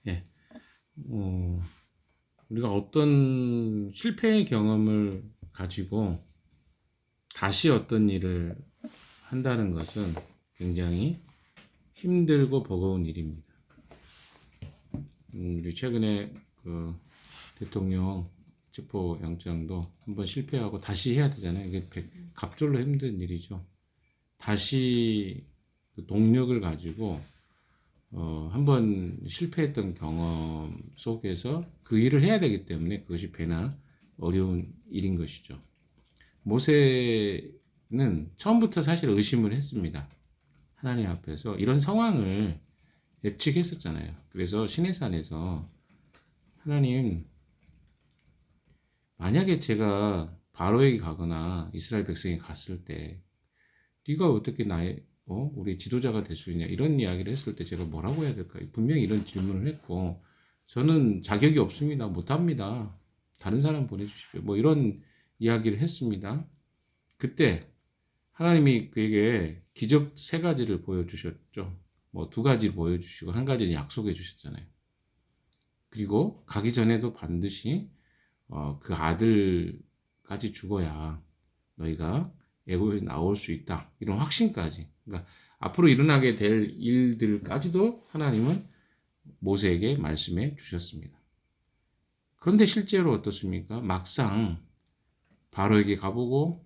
예. 우리가 어떤 실패의 경험을 가지고 다시 어떤 일을 한다는 것은 굉장히 힘들고 버거운 일입니다. 우리 최근에 그 대통령 체포영장도 한번 실패하고 다시 해야 되잖아요. 이게 갑절로 힘든 일이죠. 다시 그 동력을 가지고 한번 실패했던 경험 속에서 그 일을 해야 되기 때문에 그것이 배나 어려운 일인 것이죠. 모세는 처음부터 사실 의심을 했습니다. 하나님 앞에서 이런 상황을 예측했었잖아요. 그래서 시내산에서 하나님, 만약에 제가 바로에게 가거나 이스라엘 백성이 갔을 때 네가 어떻게 우리 지도자가 될 수 있냐 이런 이야기를 했을 때 제가 뭐라고 해야 될까요? 분명히 이런 질문을 했고 저는 자격이 없습니다. 못합니다. 다른 사람 보내주십시오. 뭐 이런 이야기를 했습니다. 그때 하나님이 그에게 기적 3가지를 보여주셨죠. 뭐 2가지 보여주시고 1가지는 약속해 주셨잖아요. 그리고 가기 전에도 반드시 그 아들까지 죽어야 너희가 애굽에 나올 수 있다. 이런 확신까지. 그러니까 앞으로 일어나게 될 일들까지도 하나님은 모세에게 말씀해 주셨습니다. 그런데 실제로 어떻습니까? 막상 바로에게 가보고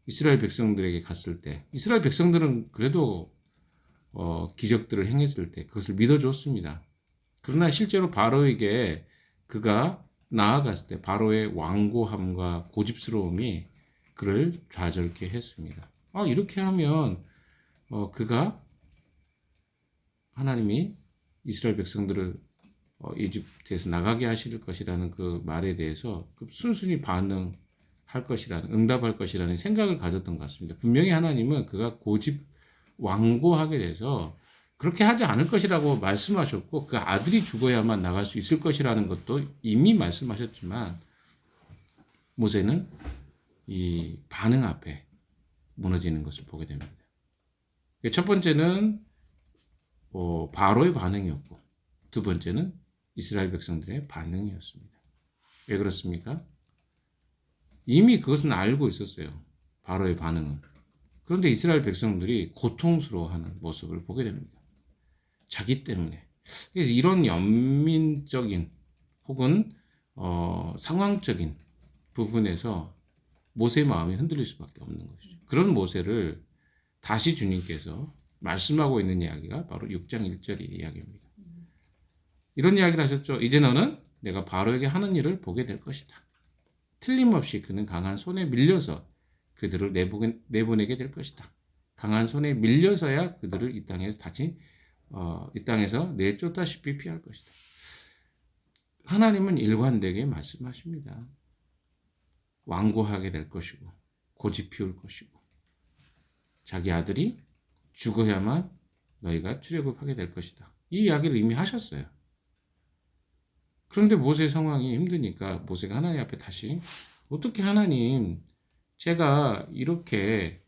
이스라엘 백성들에게 갔을 때 이스라엘 백성들은 그래도 기적들을 행했을 때 그것을 믿어줬습니다. 그러나 실제로 바로에게 그가 나아갔을 때 바로의 완고함과 고집스러움이 그를 좌절케 했습니다. 이렇게 하면 그가 하나님이 이스라엘 백성들을 이집트에서 나가게 하실 것이라는 그 말에 대해서 순순히 반응할 것이라는, 응답할 것이라는 생각을 가졌던 것 같습니다. 분명히 하나님은 그가 완고하게 돼서 그렇게 하지 않을 것이라고 말씀하셨고 그 아들이 죽어야만 나갈 수 있을 것이라는 것도 이미 말씀하셨지만 모세는 이 반응 앞에 무너지는 것을 보게 됩니다. 첫 번째는 바로의 반응이었고 2번째는 이스라엘 백성들의 반응이었습니다. 왜 그렇습니까? 이미 그것은 알고 있었어요. 바로의 반응은. 그런데 이스라엘 백성들이 고통스러워하는 모습을 보게 됩니다. 자기 때문에. 그래서 이런 연민적인 혹은 상황적인 부분에서 모세의 마음이 흔들릴 수밖에 없는 것이죠. 그런 모세를 다시 주님께서 말씀하고 있는 이야기가 바로 6장 1절의 이야기입니다. 이런 이야기를 하셨죠. 이제 너는 내가 바로에게 하는 일을 보게 될 것이다. 틀림없이 그는 강한 손에 밀려서 그들을 내보내게 될 것이다. 강한 손에 밀려서야 그들을 이 땅에서 내쫓다시피 피할 것이다. 하나님은 일관되게 말씀하십니다. 완고하게 될 것이고 고집 피울 것이고 자기 아들이 죽어야만 너희가 출애굽하게 될 것이다. 이 이야기를 이미 하셨어요. 그런데 모세의 상황이 힘드니까 모세가 하나님 앞에 다시 어떻게 하나님 제가 이렇게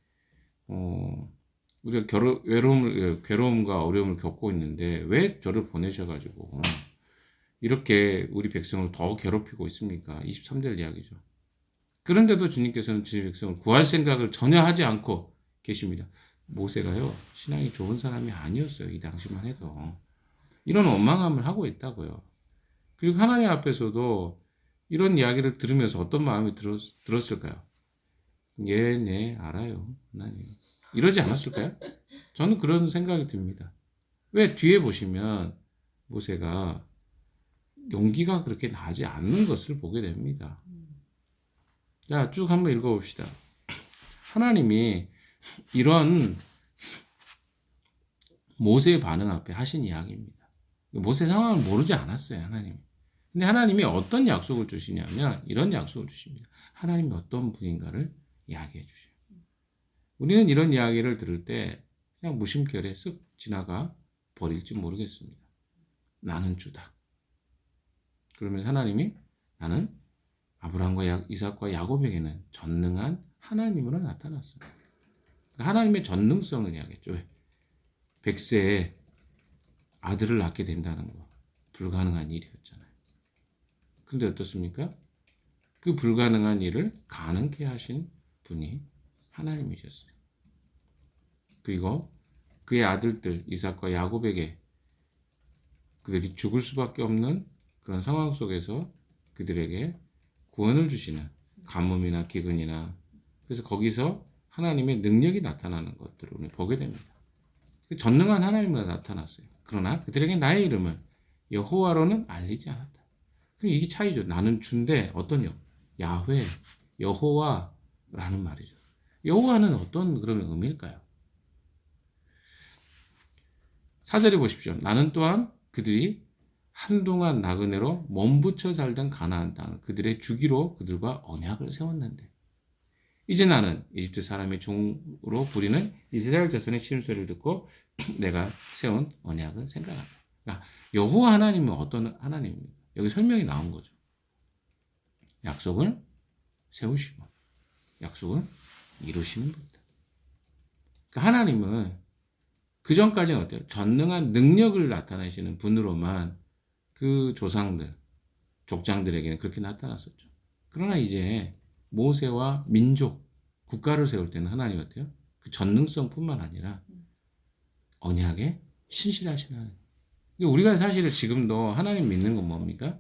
우리가 괴로움과 어려움을 겪고 있는데 왜 저를 보내셔가지고 이렇게 우리 백성을 더 괴롭히고 있습니까? 23절 이야기죠. 그런데도 주님께서는 주의 백성을 구할 생각을 전혀 하지 않고 계십니다. 모세가요, 신앙이 좋은 사람이 아니었어요. 이 당시만 해도. 이런 원망함을 하고 있다고요. 그리고 하나님 앞에서도 이런 이야기를 들으면서 어떤 마음이 들었을까요? 예, 네, 알아요. 하나님. 이러지 않았을까요? 저는 그런 생각이 듭니다. 왜 뒤에 보시면 모세가 용기가 그렇게 나지 않는 것을 보게 됩니다. 자, 쭉 한번 읽어봅시다. 하나님이 이런 모세의 반응 앞에 하신 이야기입니다. 모세 상황을 모르지 않았어요, 하나님. 근데 하나님이 어떤 약속을 주시냐면 이런 약속을 주십니다. 하나님이 어떤 분인가를 이야기해 주셔요. 우리는 이런 이야기를 들을 때 그냥 무심결에 쓱 지나가 버릴지 모르겠습니다. 나는 주다. 그러면 하나님이 나는 아브라함과 이삭과 야곱에게는 전능한 하나님으로 나타났어요. 하나님의 전능성을 이야기했죠. 100세에 아들을 낳게 된다는 것. 불가능한 일이었잖아요. 근데 어떻습니까? 그 불가능한 일을 가능케 하신 분이 하나님이셨어요. 그리고 그의 아들들 이삭과 야곱에게 그들이 죽을 수밖에 없는 그런 상황 속에서 그들에게 구원을 주시는 가뭄이나 기근이나 그래서 거기서 하나님의 능력이 나타나는 것들을 우리 보게 됩니다. 전능한 하나님이 나타났어요. 그러나 그들에게 나의 이름을 여호와로는 알리지 않았다. 그럼 이게 차이죠. 나는 주인데 어떤 야훼, 여호와라는 말이죠. 여호와는 어떤 그런 의미일까요? 4절에 보십시오. 나는 또한 그들이 한동안 나그네로 몸부쳐 살던 가나안 땅 그들의 주기로 그들과 언약을 세웠는데 이제 나는 이집트 사람의 종으로 부리는 이스라엘 자손의 시름소리를 듣고 내가 세운 언약을 생각한다. 그러니까 여호와 하나님은 어떤 하나님입니까? 여기 설명이 나온 거죠. 약속을 세우시고 약속을 이루시는 분이다. 그러니까 하나님은 그 전까지는 어때요? 전능한 능력을 나타내시는 분으로만 그 조상들, 족장들에게는 그렇게 나타났었죠. 그러나 이제 모세와 민족, 국가를 세울 때는 하나님 어때요? 그 전능성뿐만 아니라 언약에 신실하신 하나님. 우리가 사실은 지금도 하나님 믿는 건 뭡니까?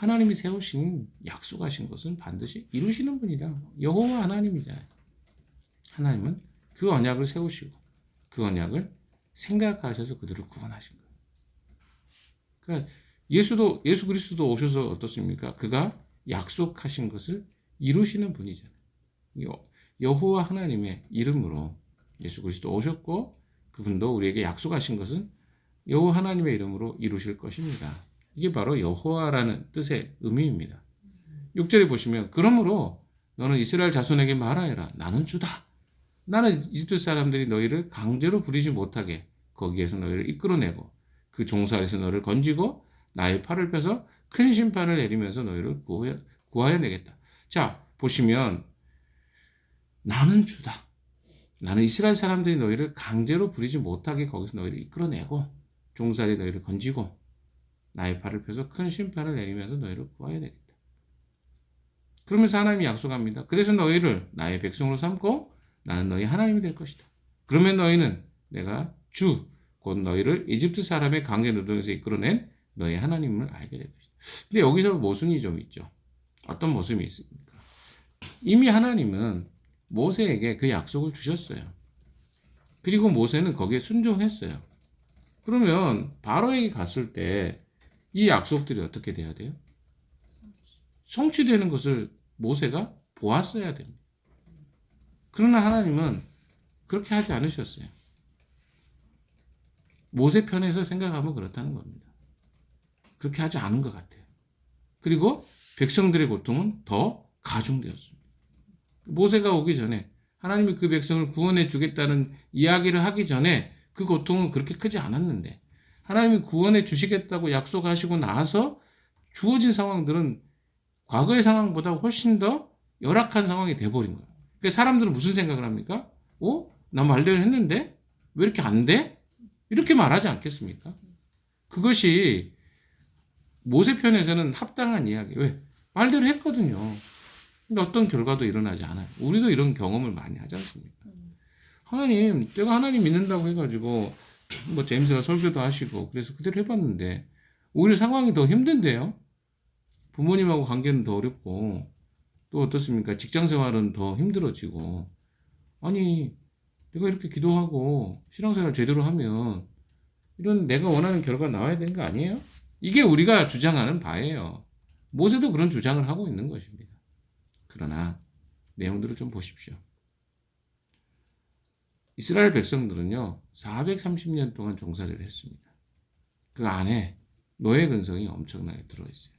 하나님이 세우신 약속하신 것은 반드시 이루시는 분이다. 여호와 하나님이잖아요. 하나님은 그 언약을 세우시고 그 언약을 생각하셔서 그들을 구원하신 거예요. 그러니까 예수 그리스도도 오셔서 어떻습니까? 그가 약속하신 것을 이루시는 분이잖아요. 여호와 하나님의 이름으로 예수 그리스도 오셨고 그분도 우리에게 약속하신 것은 여호와 하나님의 이름으로 이루실 것입니다. 이게 바로 여호와라는 뜻의 의미입니다. 6절에 보시면 그러므로 너는 이스라엘 자손에게 말하여라. 나는 주다. 나는 이집트 사람들이 너희를 강제로 부리지 못하게 거기에서 너희를 이끌어내고 그 종살에서 너를 건지고 나의 팔을 펴서 큰 심판을 내리면서 너희를 구하여 내겠다. 자, 보시면 나는 주다. 나는 이스라엘 사람들이 너희를 강제로 부리지 못하게 거기서 너희를 이끌어내고 종살이 너희를 건지고 나의 팔을 펴서 큰 심판을 내리면서 너희를 구하여 내겠다. 그러면서 하나님이 약속합니다. 그래서 너희를 나의 백성으로 삼고 나는 너희 하나님이 될 것이다. 그러면 너희는 내가 주, 곧 너희를 이집트 사람의 강제 노동에서 이끌어낸 너희 하나님을 알게 될 것이다. 근데 여기서 모순이 좀 있죠. 어떤 모순이 있습니까? 이미 하나님은 모세에게 그 약속을 주셨어요. 그리고 모세는 거기에 순종했어요. 그러면 바로에게 갔을 때 이 약속들이 어떻게 돼야 돼요? 성취되는 것을 모세가 보았어야 됩니다. 그러나 하나님은 그렇게 하지 않으셨어요. 모세 편에서 생각하면 그렇다는 겁니다. 그렇게 하지 않은 것 같아요. 그리고 백성들의 고통은 더 가중되었습니다. 모세가 오기 전에 하나님이 그 백성을 구원해 주겠다는 이야기를 하기 전에 그 고통은 그렇게 크지 않았는데 하나님이 구원해 주시겠다고 약속하시고 나서 주어진 상황들은 과거의 상황보다 훨씬 더 열악한 상황이 돼버린 거예요. 그러니까 사람들은 무슨 생각을 합니까? 나 말대로 했는데 왜 이렇게 안 돼? 이렇게 말하지 않겠습니까? 그것이 모세 편에서는 합당한 이야기. 왜? 말대로 했거든요. 근데 어떤 결과도 일어나지 않아요. 우리도 이런 경험을 많이 하지 않습니까? 하나님, 내가 하나님 믿는다고 해가지고 뭐 제임스가 설교도 하시고 그래서 그대로 해봤는데 오히려 상황이 더 힘든데요. 부모님하고 관계는 더 어렵고 또 어떻습니까? 직장 생활은 더 힘들어지고 아니 내가 이렇게 기도하고 신앙생활 제대로 하면 이런 내가 원하는 결과가 나와야 되는 거 아니에요? 이게 우리가 주장하는 바예요. 모세도 그런 주장을 하고 있는 것입니다. 그러나 내용들을 좀 보십시오. 이스라엘 백성들은요 430년 동안 종살이를 했습니다. 그 안에 노예 근성이 엄청나게 들어있어요.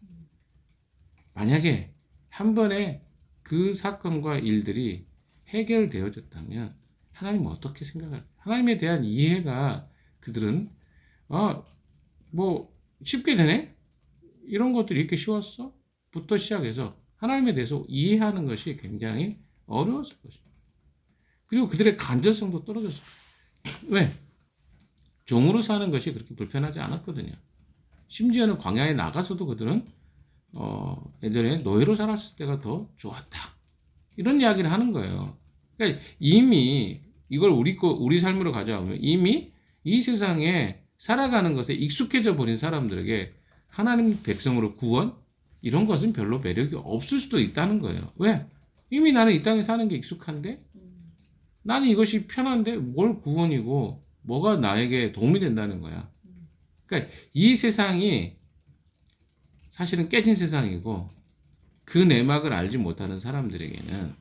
만약에 한 번에 그 사건과 일들이 해결되어졌다면 하나님은 어떻게 생각할까요? 하나님에 대한 이해가 그들은 뭐 쉽게 되네? 이런 것들이 이렇게 쉬웠어? 부터 시작해서 하나님에 대해서 이해하는 것이 굉장히 어려웠을 것입니다. 그리고 그들의 간절성도 떨어졌어요. 왜? 종으로 사는 것이 그렇게 불편하지 않았거든요. 심지어는 광야에 나가서도 그들은 예전에 노예로 살았을 때가 더 좋았다. 이런 이야기를 하는 거예요. 그러니까 이미 이걸 우리 삶으로 가져오면 이미 이 세상에 살아가는 것에 익숙해져 버린 사람들에게 하나님 백성으로 구원 이런 것은 별로 매력이 없을 수도 있다는 거예요. 왜? 이미 나는 이 땅에 사는 게 익숙한데 나는 이것이 편한데 뭘 구원이고 뭐가 나에게 도움이 된다는 거야. 그러니까 이 세상이 사실은 깨진 세상이고 그 내막을 알지 못하는 사람들에게는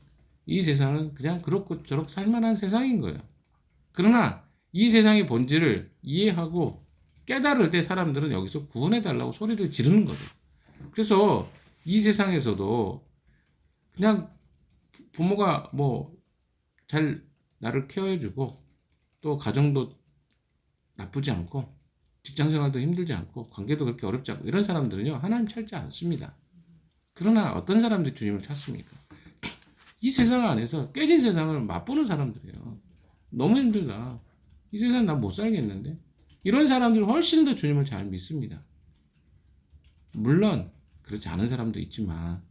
이 세상은 그냥 그렇고 저렇게 살만한 세상인 거예요. 그러나 이 세상의 본질을 이해하고 깨달을 때 사람들은 여기서 구원해달라고 소리를 지르는 거죠. 그래서 이 세상에서도 그냥 부모가 뭐 잘 나를 케어해주고 또 가정도 나쁘지 않고 직장 생활도 힘들지 않고 관계도 그렇게 어렵지 않고 이런 사람들은요 하나님 찾지 않습니다. 그러나 어떤 사람들이 주님을 찾습니까? 이 세상 안에서 깨진 세상을 맛보는 사람들이에요. 너무 힘들다. 이 세상 난 못 살겠는데. 이런 사람들은 훨씬 더 주님을 잘 믿습니다. 물론 그렇지 않은 사람도 있지만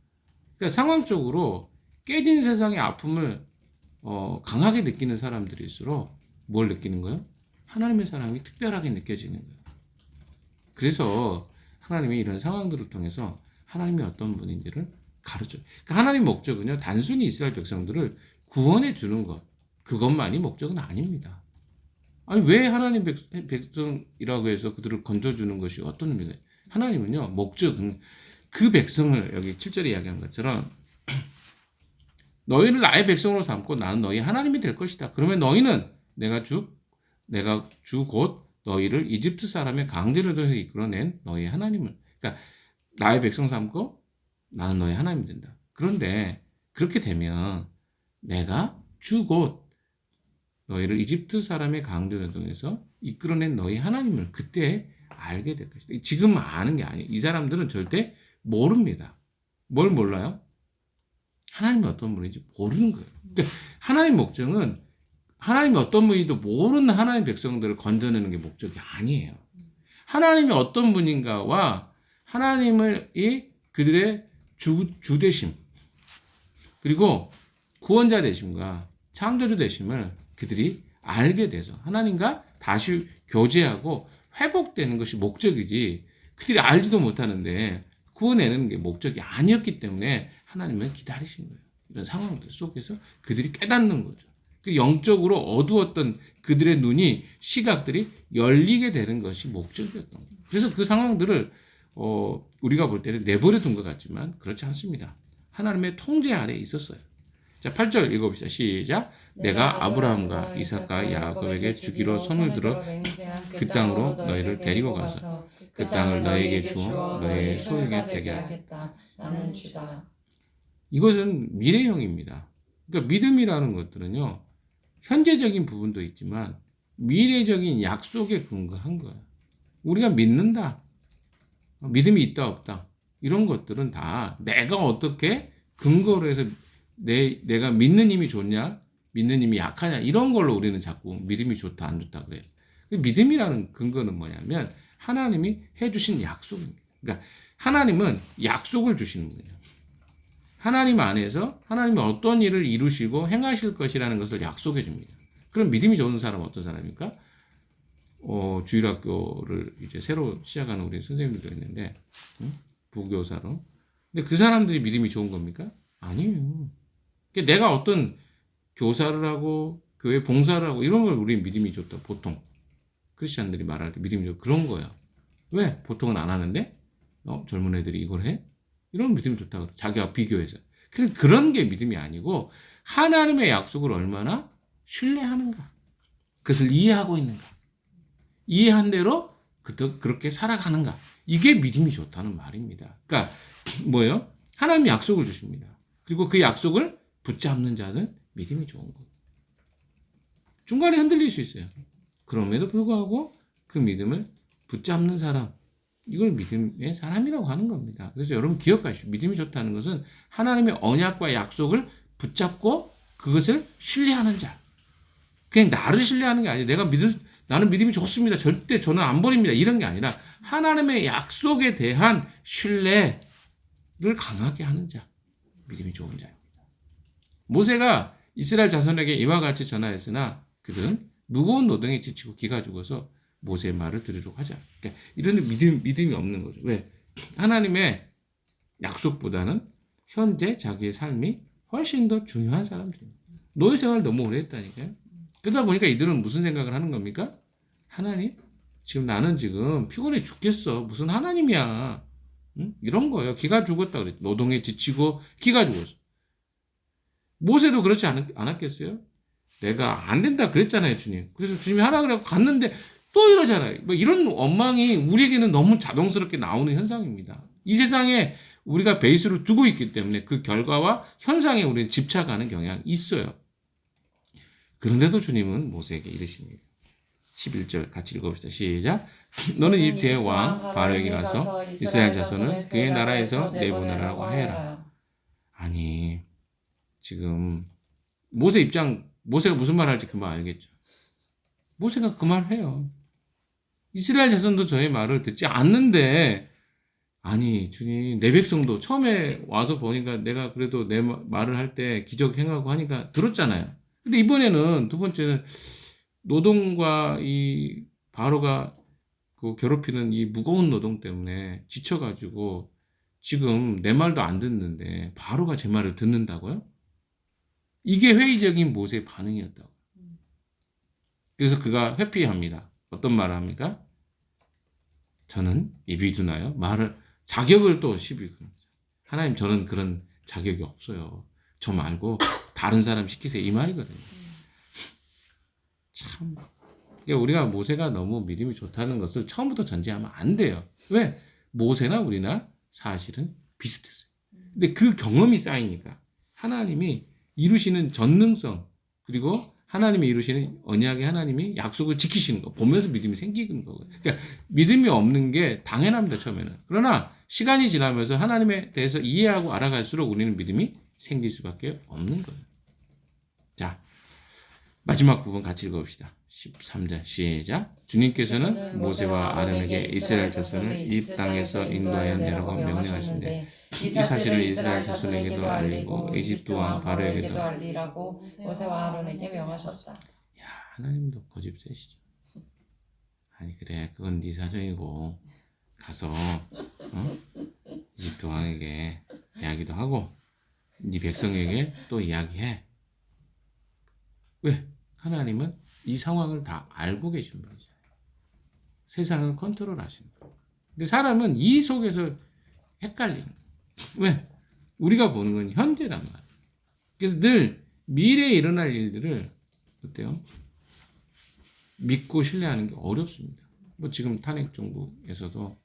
그러니까 상황적으로 깨진 세상의 아픔을 강하게 느끼는 사람들일수록 뭘 느끼는 거예요? 하나님의 사랑이 특별하게 느껴지는 거예요. 그래서 하나님이 이런 상황들을 통해서 하나님이 어떤 분인지를 가르쳐요. 그러니까 하나님 목적은요 단순히 이스라엘 백성들을 구원해 주는 것 그것만이 목적은 아닙니다. 아니 왜 하나님 백성이라고 해서 그들을 건져주는 것이 어떤 의미가 있어요? 하나님은요 목적은 그 백성을 여기 7절에 이야기한 것처럼 너희를 나의 백성으로 삼고 나는 너희 하나님이 될 것이다. 그러면 너희는 내가 주 곧 너희를 이집트 사람의 강제로 통해서 이끌어낸 너희 하나님을 그러니까 나의 백성 삼고 나는 너희 하나님이 된다. 그런데 그렇게 되면 내가 주 곧 너희를 이집트 사람의 강제로 통해서 이끌어낸 너희 하나님을 그때 알게 될 것이다. 지금 아는 게 아니에요. 이 사람들은 절대 모릅니다. 뭘 몰라요? 하나님이 어떤 분인지 모르는 거예요. 그러니까 하나님 목적은 하나님이 어떤 분인지도 모르는 하나님 백성들을 건져내는 게 목적이 아니에요. 하나님이 어떤 분인가와 하나님을 그들의 주 되심 그리고 구원자 되심과 창조주 되심을 그들이 알게 돼서 하나님과 다시 교제하고 회복되는 것이 목적이지 그들이 알지도 못하는데 구원해내는 게 목적이 아니었기 때문에 하나님은 기다리신 거예요. 이런 상황들 속에서 그들이 깨닫는 거죠. 영적으로 어두웠던 그들의 눈이 시각들이 열리게 되는 것이 목적이었던 거예요. 그래서 그 상황들을 우리가 볼 때는 내버려 둔 것 같지만 그렇지 않습니다. 하나님의 통제 아래에 있었어요. 자, 8절 읽어봅시다. 시작. 내가 아브라함과 이삭과 야곱에게 주기로 손을 들어 그 땅으로 너희를 데리고 가서 그 땅을 너희에게 주어 너희의 소유가 되게 하겠다. 나는 주다. 이것은 미래형입니다. 그러니까 믿음이라는 것들은요. 현재적인 부분도 있지만 미래적인 약속에 근거한 거예요. 우리가 믿는다. 믿음이 있다 없다. 이런 것들은 다 내가 어떻게 근거로 해서 내가 믿는 힘이 좋냐 믿는 힘이 약하냐 이런 걸로 우리는 자꾸 믿음이 좋다 안 좋다 그래요. 믿음이라는 근거는 뭐냐면 하나님이 해주신 약속입니다. 그러니까 하나님은 약속을 주시는 거예요. 하나님 안에서 하나님이 어떤 일을 이루시고 행하실 것이라는 것을 약속해 줍니다. 그럼 믿음이 좋은 사람은 어떤 사람입니까? 주일학교를 이제 새로 시작하는 우리 선생님들도 있는데 부교사로. 근데 그 사람들이 믿음이 좋은 겁니까? 아니에요. 그러니까 내가 어떤 교사를 하고 교회 봉사를 하고 이런 걸 우리 믿음이 좋다. 보통 크리스찬들이 말할 때 믿음이 좋다. 그런 거야. 왜? 보통은 안 하는데 젊은 애들이 이걸 해? 이런 믿음이 좋다. 자기와 비교해서. 그런 게 믿음이 아니고 하나님의 약속을 얼마나 신뢰하는가. 그것을 이해하고 있는가. 이해한 대로 그렇게 살아가는가. 이게 믿음이 좋다는 말입니다. 그러니까 뭐예요? 하나님이 약속을 주십니다. 그리고 그 약속을 붙잡는 자는 믿음이 좋은 거예요. 중간에 흔들릴 수 있어요. 그럼에도 불구하고 그 믿음을 붙잡는 사람, 이걸 믿음의 사람이라고 하는 겁니다. 그래서 여러분 기억하십시오. 믿음이 좋다는 것은 하나님의 언약과 약속을 붙잡고 그것을 신뢰하는 자. 그냥 나를 신뢰하는 게 아니에요. 내가 나는 믿음이 좋습니다. 절대 저는 안 버립니다. 이런 게 아니라 하나님의 약속에 대한 신뢰를 강하게 하는 자, 믿음이 좋은 자입니다. 모세가 이스라엘 자손에게 이와 같이 전하였으나 그들은 무거운 노동에 지치고 기가 죽어서 모세의 말을 들으려고 하지 않아요. 그러니까 이런 믿음이 없는 거죠. 왜? 하나님의 약속보다는 현재 자기의 삶이 훨씬 더 중요한 사람들입니다. 노예 생활을 너무 오래 했다니까요. 그러다 보니까 이들은 무슨 생각을 하는 겁니까? 하나님? 지금 나는 지금 피곤해 죽겠어. 무슨 하나님이야. 응? 이런 거예요. 기가 죽었다 그랬죠. 노동에 지치고 기가 죽었어. 모세도 그렇지 않았겠어요? 내가 안 된다 그랬잖아요, 주님. 그래서 주님이 하라 그래서 갔는데 또 이러잖아요. 뭐 이런 원망이 우리에게는 너무 자동스럽게 나오는 현상입니다. 이 세상에 우리가 베이스를 두고 있기 때문에 그 결과와 현상에 우리는 집착하는 경향이 있어요. 그런데도 주님은 모세에게 이르십니다. 11절 같이 읽어봅시다. 시작. 너는 이집트의 왕 바로에게 가서 이스라엘 자손을 그의 나라에서 내보내라고 하여라. 아니 지금 모세가 무슨 말 할지 그 말 알겠죠. 모세가 그 말 해요. 이스라엘 자손도 저의 말을 듣지 않는데 아니 주님 내 백성도 처음에 와서 보니까 내가 그래도 내 말을 할 때 기적 행하고 하니까 들었잖아요. 근데 이번에는 두 번째는 노동과 이 바로가 그 괴롭히는 이 무거운 노동 때문에 지쳐가지고 지금 내 말도 안 듣는데 바로가 제 말을 듣는다고요? 이게 회의적인 모세의 반응이었다고. 그래서 그가 회피합니다. 어떤 말을 합니까? 저는 예비 두나요? 말을 자격을 또 시비 거는 거죠. 하나님 저는 그런 자격이 없어요. 저 말고 다른 사람 시키세요. 이 말이거든요. 참 그러니까 우리가 모세가 너무 믿음이 좋다는 것을 처음부터 전제하면 안 돼요. 왜? 모세나 우리나 사실은 비슷했어요. 근데 그 경험이 쌓이니까 하나님이 이루시는 전능성 그리고 하나님이 이루시는 언약의 하나님이 약속을 지키시는 거 보면서 믿음이 생기는 거거든요. 그러니까 믿음이 없는 게 당연합니다. 처음에는. 그러나 시간이 지나면서 하나님에 대해서 이해하고 알아갈수록 우리는 믿음이 생길 수밖에 없는 거예요. 자, 마지막 부분 같이 읽어봅시다. 13절 시작. 주님께서는 모세와 아론에게 이스라엘 자손을 이집트 땅에서 인도하여 내라고 명령하신대 이 사실을 이스라엘 자손에게도 알리고 이집트 왕 바로에게도 알리라고 모세와 아론에게 명하셨다. 야, 하나님도 고집 세시죠. 아니 그래 그건 네 사정이고 가서 이집트 왕에게 이야기도 하고 네 백성에게 또 이야기해. 왜? 하나님은 이 상황을 다 알고 계신 분이잖아요. 세상을 컨트롤하시는 분. 근데 사람은 이 속에서 헷갈리는 거예요. 왜? 우리가 보는 건 현재란 말이에요. 그래서 늘 미래에 일어날 일들을 어때요? 믿고 신뢰하는 게 어렵습니다. 뭐 지금 탄핵 정부에서도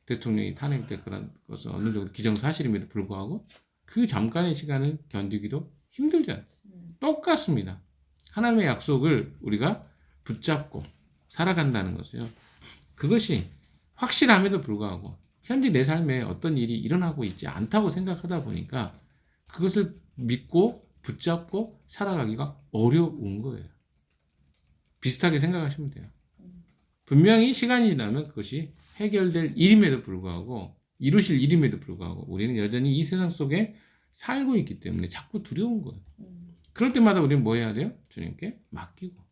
대통령이 탄핵될 거란 것은 어느 정도 기정사실임에도 불구하고 그 잠깐의 시간을 견디기도 힘들잖아요. 똑같습니다. 하나님의 약속을 우리가 붙잡고 살아간다는 것이요. 그것이 확실함에도 불구하고 현재 내 삶에 어떤 일이 일어나고 있지 않다고 생각하다 보니까 그것을 믿고 붙잡고 살아가기가 어려운 거예요. 비슷하게 생각하시면 돼요. 분명히 시간이 지나면 그것이 해결될 일임에도 불구하고 이루실 일임에도 불구하고 우리는 여전히 이 세상 속에 살고 있기 때문에 자꾸 두려운 거예요. 그럴 때마다 우리는 뭐 해야 돼요? 주님께 맡기고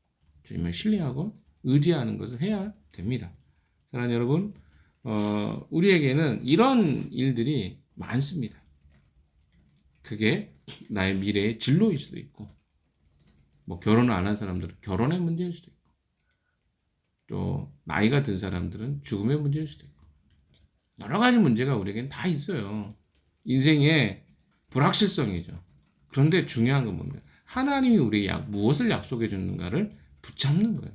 주님을 신뢰하고 의지하는 것을 해야 됩니다. 사랑하는 여러분, 우리에게는 이런 일들이 많습니다. 그게 나의 미래의 진로일 수도 있고 뭐 결혼을 안 한 사람들은 결혼의 문제일 수도 있고 또 나이가 든 사람들은 죽음의 문제일 수도 있고 여러 가지 문제가 우리에게는 다 있어요. 인생의 불확실성이죠. 그런데 중요한 건 뭡니까? 하나님이 우리에게 무엇을 약속해 주는가를 붙잡는 거예요.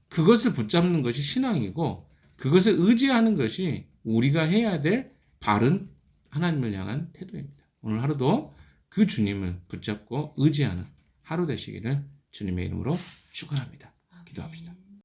그것을 붙잡는 것이 신앙이고 그것을 의지하는 것이 우리가 해야 될 바른 하나님을 향한 태도입니다. 오늘 하루도 그 주님을 붙잡고 의지하는 하루 되시기를 주님의 이름으로 축원합니다. 기도합시다.